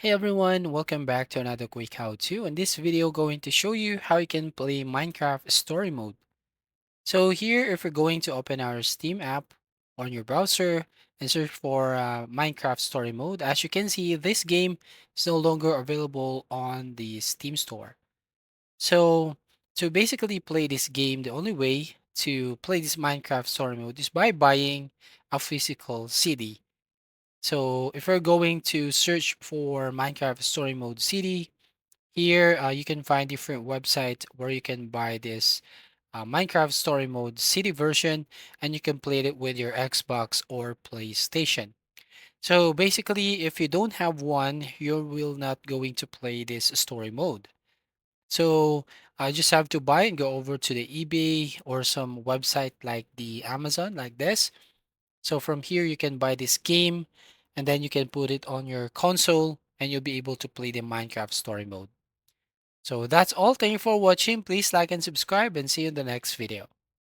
Hey everyone, welcome back to another quick how-to. In this video, going to show you how you can play Minecraft Story Mode. So here, if we're going to open our Steam app on your browser and search for Minecraft Story Mode, as you can see, this game is no longer available on the Steam store. So to basically play this game, the only way to play this Minecraft Story Mode is by buying a physical CD. So if we're going to search for Minecraft Story Mode CD, here you can find different websites where you can buy this Minecraft Story Mode CD version, and you can play it with your Xbox or PlayStation. So basically, if you don't have one, you will not going to play this story mode. So I just have to buy and go over to the eBay or some website like the Amazon like this. So from here, you can buy this game and then you can put it on your console and you'll be able to play the Minecraft story mode. So that's all. Thank you for watching. Please like and subscribe and see you in the next video.